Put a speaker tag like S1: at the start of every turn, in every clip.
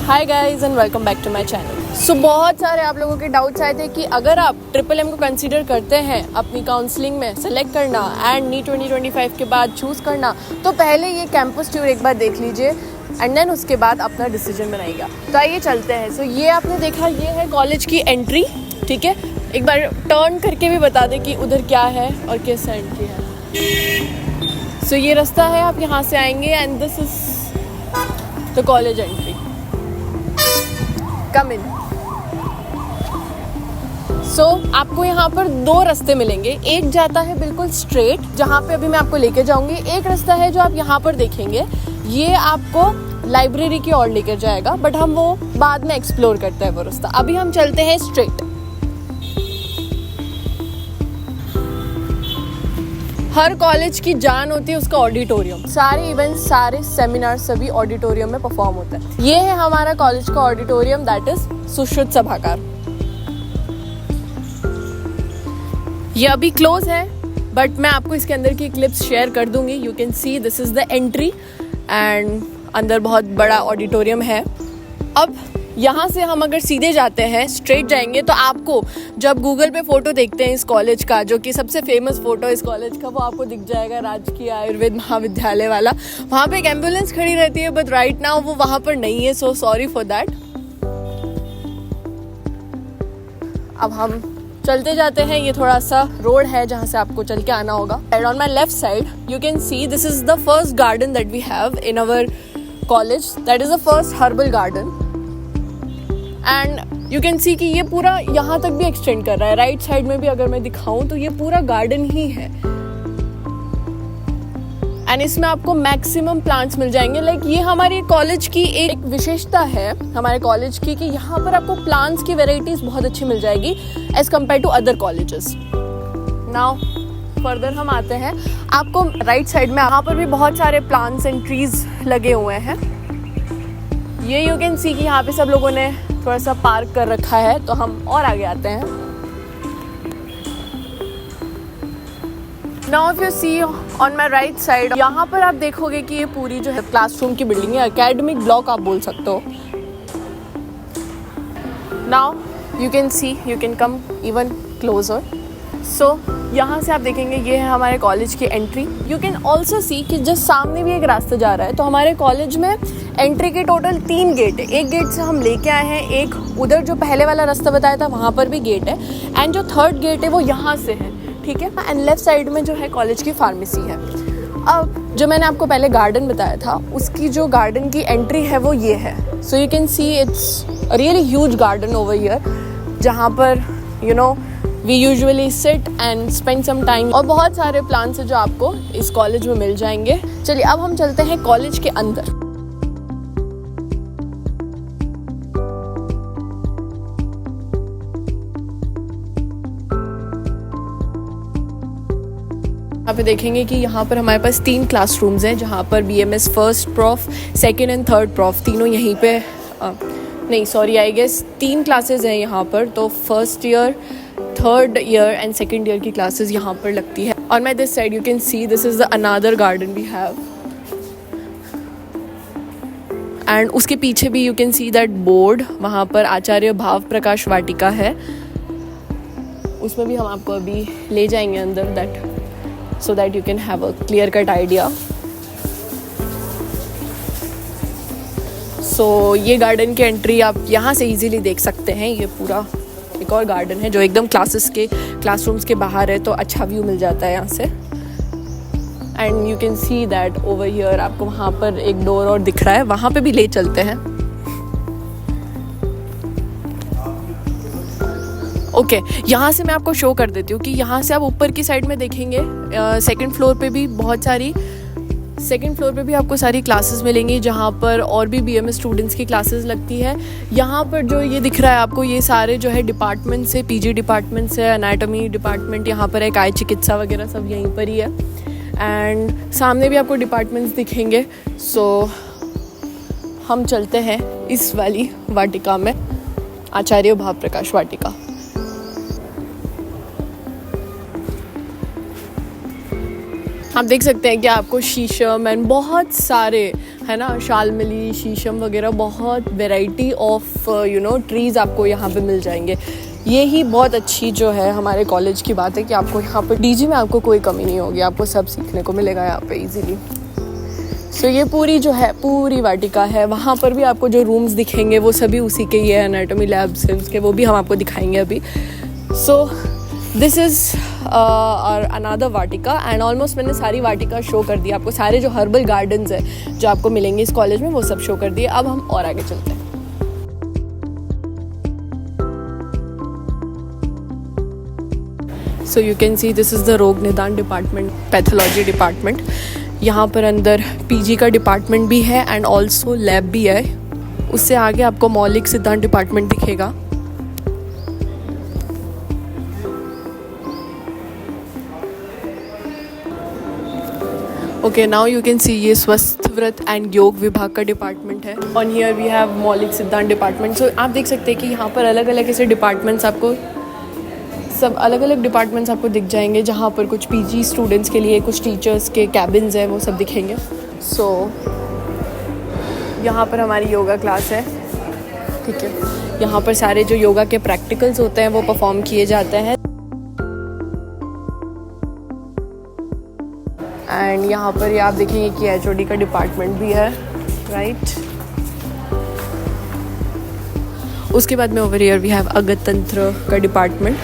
S1: Hi guys and welcome back to my channel. So बहुत सारे आप लोगों के डाउट्स आए थे कि अगर आप ट्रिपल एम को कंसीडर करते हैं अपनी काउंसलिंग में सेलेक्ट करना एंड नीट 2025 के बाद चूज़ करना, तो पहले ये कैंपस टूर एक बार देख लीजिए एंड देन उसके बाद अपना डिसीजन बनाइएगा। तो आइए चलते हैं। सो ये आपने देखा, ये है कॉलेज की एंट्री। ठीक है, एक बार टर्न करके भी बता दें कि उधर क्या है और किस एंट्री है। सो ये रास्ता है, आप यहाँ से आएंगे and this is the college entry. Come in. So आपको यहाँ पर दो रास्ते मिलेंगे। एक जाता है बिल्कुल स्ट्रेट, जहाँ पे अभी मैं आपको लेके जाऊंगी। एक रास्ता है जो आप यहाँ पर देखेंगे, ये आपको लाइब्रेरी की ओर लेकर जाएगा, बट हम वो बाद में एक्सप्लोर करते हैं वो रास्ता। अभी हम चलते हैं स्ट्रेट। हर कॉलेज की जान होती है उसका ऑडिटोरियम। सारे इवेंट्स, सारे सेमिनार सभी ऑडिटोरियम में परफॉर्म होता है। ये है हमारा कॉलेज का ऑडिटोरियम, दैट इज सुश्रुत सभागार। ये अभी क्लोज है, बट मैं आपको इसके अंदर की क्लिप्स शेयर कर दूंगी। You can see this is the entry and अंदर बहुत बड़ा ऑडिटोरियम है। अब यहाँ से हम अगर सीधे जाते हैं, स्ट्रेट जाएंगे, तो आपको जब गूगल पे फ़ोटो देखते हैं इस कॉलेज का, जो कि सबसे फेमस फ़ोटो इस कॉलेज का, वो आपको दिख जाएगा राजकीय आयुर्वेद महाविद्यालय वाला। वहाँ पे एक एम्बुलेंस खड़ी रहती है, बट राइट नाउ वो वहाँ पर नहीं है, सो सॉरी फॉर दैट। अब हम चलते जाते हैं। ये थोड़ा सा रोड है जहाँ से आपको चल के आना होगा। And on my left side you can see this is the first garden that we have in our college, that is the first herbal garden. And you can see कि ये पूरा यहाँ तक भी एक्सटेंड कर रहा है। राइट साइड में भी अगर मैं दिखाऊं तो ये पूरा गार्डन ही है एंड इसमें आपको मैक्सिमम प्लांट्स मिल जाएंगे। लाइक ये हमारे कॉलेज की एक विशेषता है हमारे कॉलेज की, कि यहाँ पर आपको प्लांट्स की वेराइटीज बहुत अच्छी मिल जाएगी as compare to other colleges. Now further हम आते हैं। आपको राइट साइड में यहाँ पर भी बहुत सारे प्लांट्स एंड ट्रीज लगे हुए हैं। ये यू कैन सी कि यहाँ पे सब लोगों ने थोड़ा सा पार्क कर रखा है। तो हम और आगे आते हैं। Now if you see on my right side, यहाँ पर आप देखोगे कि ये पूरी जो है क्लासरूम की बिल्डिंग है, एकेडमिक ब्लॉक आप बोल सकते हो। Now you can see, you can come even closer. So यहाँ से आप देखेंगे ये है हमारे कॉलेज की entry. You can also see कि जस्ट सामने भी एक रास्ता जा रहा है। तो हमारे कॉलेज में एंट्री के टोटल 3 गेट है। एक गेट से हम लेके आए हैं, एक उधर जो पहले वाला रास्ता बताया था वहाँ पर भी गेट है, एंड जो थर्ड गेट है वो यहाँ से है। ठीक है, एंड लेफ्ट साइड में जो है कॉलेज की फार्मेसी है। अब जो मैंने आपको पहले गार्डन बताया था, उसकी जो गार्डन की एंट्री है वो ये है। So you can see it's a really huge garden over here, जहाँ पर you know we usually sit and spend some time. और बहुत सारे प्लान्स हैं जो आपको इस कॉलेज में मिल जाएंगे। चलिए अब हम चलते हैं कॉलेज के अंदर। यहाँ पे देखेंगे कि यहाँ पर हमारे पास 3 क्लासरूम्स हैं, जहाँ पर BMS first prof, second and third prof तीनों यहीं पे नहीं सॉरी आई गेस 3 क्लासेस हैं यहाँ पर। तो first year, third year and second year की क्लासेस यहाँ पर लगती है। और my this side you can see this is the another garden we have, and उसके पीछे भी you can see that board, वहाँ पर आचार्य भाव प्रकाश वाटिका है। उसमें भी हम आपको अभी ले जाएंगे अंदर, that so that you can have a clear cut idea. So ये गार्डन की एंट्री आप यहाँ से इजीली देख सकते हैं। ये पूरा एक और गार्डन है जो एकदम क्लासरूम्स के बाहर है, तो अच्छा व्यू मिल जाता है यहाँ से। And you can see that over here आपको वहाँ पर एक डोर और दिख रहा है, वहाँ पे भी ले चलते हैं। ओके, यहाँ से मैं आपको शो कर देती हूँ कि यहाँ से आप ऊपर की साइड में देखेंगे सेकंड फ्लोर पे भी आपको सारी क्लासेस मिलेंगी, जहाँ पर और भी BMS स्टूडेंट्स की क्लासेस लगती है। यहाँ पर जो ये दिख रहा है आपको, ये सारे जो है डिपार्टमेंट्स है, PG डिपार्टमेंट्स है, एनाटॉमी डिपार्टमेंट यहाँ पर है, काय चिकित्सा वगैरह सब यहीं पर ही है। एंड सामने भी आपको डिपार्टमेंट्स दिखेंगे। सो हम चलते हैं इस वाली वाटिका में, आचार्य भाव प्रकाश वाटिका। आप देख सकते हैं कि आपको शीशम एंड बहुत सारे है ना, शालमली, शीशम वगैरह, बहुत वैरायटी ऑफ ट्रीज़ आपको यहाँ पे मिल जाएंगे। ये ही बहुत अच्छी जो है हमारे कॉलेज की बात है कि आपको यहाँ पर डीजी में आपको कोई कमी नहीं होगी, आपको सब सीखने को मिलेगा यहाँ पे इजीली। सो ये पूरी जो है पूरी वाटिका है। वहाँ पर भी आपको जो रूम्स दिखेंगे वो सभी उसी के ही है, एनाटॉमी लैब्स है उसके, वो भी हम आपको दिखाएंगे अभी। सो दिस इज़ और अनदर वाटिका एंड ऑलमोस्ट मैंने सारी वाटिका शो कर दी आपको। सारे जो हर्बल गार्डन्स है जो आपको मिलेंगे इस कॉलेज में वो सब शो कर दिए। अब हम और आगे चलते हैं। सो you can see this is the रोग निदान डिपार्टमेंट, पैथोलॉजी डिपार्टमेंट। यहाँ पर अंदर पीजी का डिपार्टमेंट भी है एंड ऑल्सो लैब भी है। उससे आगे आपको मौलिक सिद्धांत डिपार्टमेंट दिखेगा। ओके, नाउ यू कैन सी ये स्वस्थ व्रत एंड योग विभाग का डिपार्टमेंट है। ऑन हियर वी हैव मौलिक सिद्धांत डिपार्टमेंट। सो आप देख सकते हैं कि यहाँ पर अलग अलग ऐसे डिपार्टमेंट्स आपको, सब अलग अलग डिपार्टमेंट्स आपको दिख जाएंगे, जहाँ पर कुछ पीजी स्टूडेंट्स के लिए, कुछ टीचर्स के कैबिन्स हैं, वो सब दिखेंगे। सो यहाँ पर हमारी योगा क्लास है, ठीक है। यहाँ पर सारे जो योगा के प्रैक्टिकल्स होते हैं वो परफॉर्म किए जाते हैं। एंड यहाँ पर ये आप देखेंगे कि एचओडी का डिपार्टमेंट भी है, राइट। उसके बाद में ओवर हियर वी हैव अगत तंत्र का डिपार्टमेंट।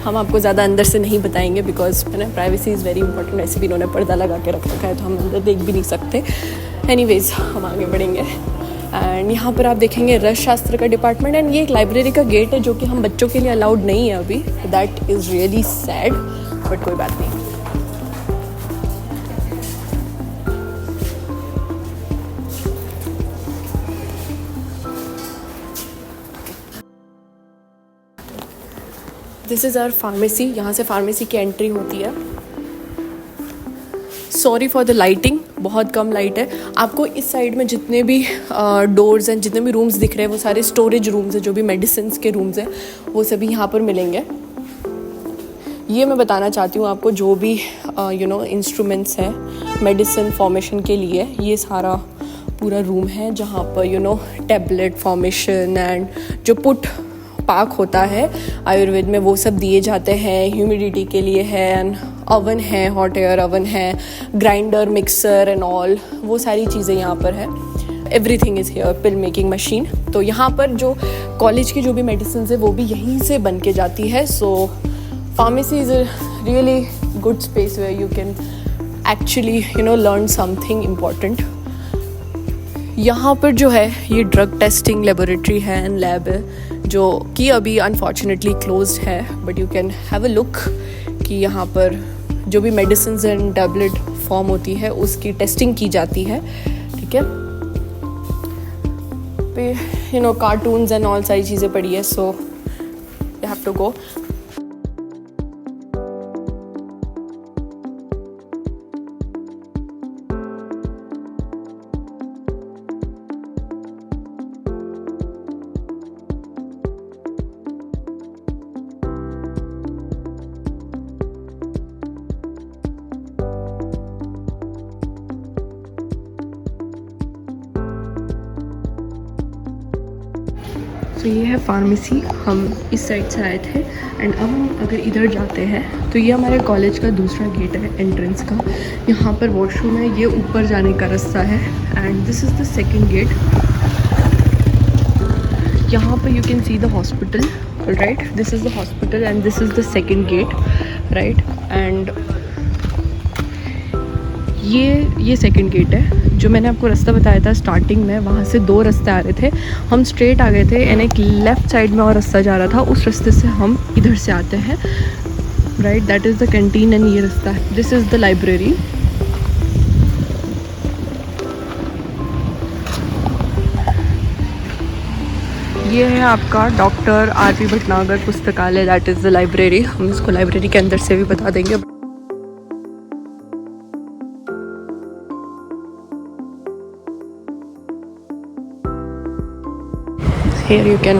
S1: हम आपको ज़्यादा अंदर से नहीं बताएंगे बिकॉज है ना, प्राइवेसी इज़ वेरी इंपॉर्टेंट। वैसे भी इन्होंने पर्दा लगा के रख रखा है तो हम अंदर देख भी नहीं सकते। एनीवेज हम आगे बढ़ेंगे। एंड यहाँ पर आप देखेंगे रस शास्त्र का डिपार्टमेंट। एंड ये एक लाइब्रेरी का गेट है जो कि हम बच्चों के लिए अलाउड नहीं है अभी। That is really sad, but कोई बात नहीं। This is our pharmacy. यहाँ से फार्मेसी की एंट्री होती है। सॉरी फॉर द लाइटिंग, बहुत कम लाइट है। आपको इस साइड में जितने भी डोर्स हैं, जितने भी रूम्स दिख रहे हैं वो सारे स्टोरेज रूम्स हैं। जो भी मेडिसिन के रूम्स हैं वो सभी यहाँ पर मिलेंगे। ये मैं बताना चाहती हूँ आपको, जो भी इंस्ट्रूमेंट्स हैं मेडिसिन फॉर्मेशन के लिए, ये सारा पूरा रूम है जहाँ पर टैबलेट फॉर्मेशन एंड जो पुट पाक होता है आयुर्वेद में वो सब दिए जाते हैं। ह्यूमिडिटी के लिए है, एंड ओवन है, हॉट एयर ओवन है, ग्राइंडर, मिक्सर एंड ऑल, वो सारी चीज़ें यहाँ पर है। Everything is here, pill making machine. तो यहाँ पर जो कॉलेज की जो भी मेडिसिन है वो भी यहीं से बन के जाती है। So pharmacy is a really good space where you can actually learn something important. यहाँ पर जो है ये ड्रग टेस्टिंग लेबोरेटरी है एंड लैब है जो कि अभी अनफॉर्चुनेटली क्लोज्ड है, but you can have a look कि यहाँ पर जो भी मेडिसिन एंड टैबलेट फॉर्म होती है उसकी टेस्टिंग की जाती है, ठीक है। कार्टून्स एंड ऑल सारी चीज़ें पड़ी है, so you have to go. तो ये है फार्मेसी। हम इस साइड से आए थे एंड अब हम अगर इधर जाते हैं तो ये हमारे कॉलेज का दूसरा गेट है एंट्रेंस का। यहाँ पर वॉशरूम है, ये ऊपर जाने का रास्ता है and this is the second gate. यहाँ पर you can see the hospital, right. This is the hospital and this is the second gate, right. And ये सेकंड गेट है। जो मैंने आपको रास्ता बताया था स्टार्टिंग में, वहाँ से दो रास्ते आ रहे थे, हम स्ट्रेट आ गए थे एंड एक लेफ़्ट साइड में और रास्ता जा रहा था, उस रास्ते से हम इधर से आते हैं, right. That is the canteen and ये रास्ता है। This is the library. ये है आपका डॉक्टर आर.पी. भटनागर पुस्तकालय, दैट इज़ द लाइब्रेरी। हम इसको लाइब्रेरी के अंदर से भी बता देंगे। Here you can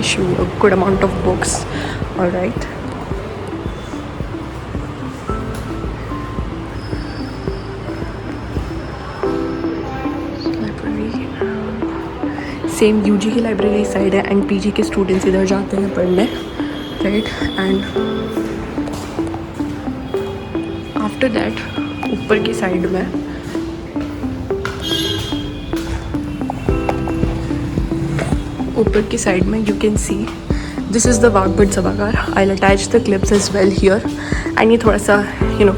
S1: issue a good amount of books, all right. Same UG की लाइब्रेरी साइड है एंड पीजी के स्टूडेंट्स इधर जाते हैं पढ़ने, राइट। एंड आफ्टर दैट ऊपर की साइड में you can see this is the वाघभट सभागार. I'll attach the clips as well here. And ये थोड़ा सा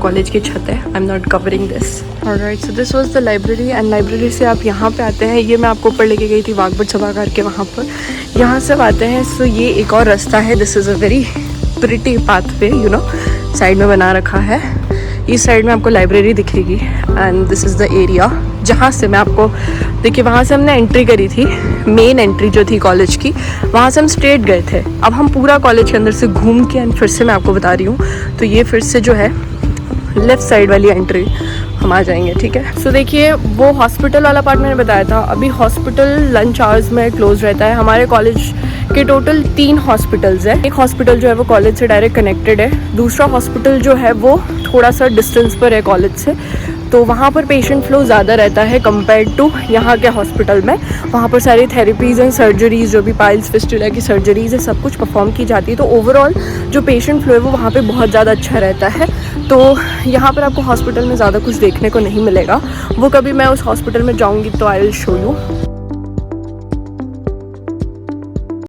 S1: कॉलेज की छत है. I'm not covering this. Alright, so this was the library and library से आप यहाँ पे आते हैं. ये मैं आपको ऊपर लेके गई थी वाघभट सभागार के वहाँ पर. यहाँ से आते हैं so ये एक और रास्ता है. This is a very pretty pathway, side में बना रखा है. इस साइड में आपको लाइब्रेरी दिखेगी and this is the area जहाँ से मैं आपको देखिए वहाँ से हमने एंट्री करी थी. मेन एंट्री जो थी कॉलेज की, वहाँ से हम स्ट्रेट गए थे. अब हम पूरा कॉलेज के अंदर से घूम के एंड फिर से मैं आपको बता रही हूँ. तो ये फिर से जो है लेफ़्ट साइड वाली एंट्री हम आ जाएंगे, ठीक है. सो देखिए वो हॉस्पिटल वाला पार्ट मैंने बताया था. अभी हॉस्पिटल लंच आवर्स में क्लोज रहता है. हमारे कॉलेज के टोटल 3 हॉस्पिटल्स है. एक हॉस्पिटल जो है वो कॉलेज से डायरेक्ट कनेक्टेड है. दूसरा हॉस्पिटल जो है वो थोड़ा सा डिस्टेंस पर है कॉलेज से, तो वहाँ पर पेशेंट फ्लो ज़्यादा रहता है कंपेयर्ड टू यहाँ के हॉस्पिटल में. वहाँ पर सारी थेरेपीज़ एंड सर्जरीज़ जो भी पाइल्स फिस्टुला की सर्जरीज़ है सब कुछ परफॉर्म की जाती है. तो ओवरऑल जो पेशेंट फ्लो है वो वहाँ पे बहुत ज़्यादा अच्छा रहता है. तो यहाँ पर आपको हॉस्पिटल में ज़्यादा कुछ देखने को नहीं मिलेगा. वो कभी मैं उस हॉस्पिटल में जाऊँगी तो आई विल शो यू.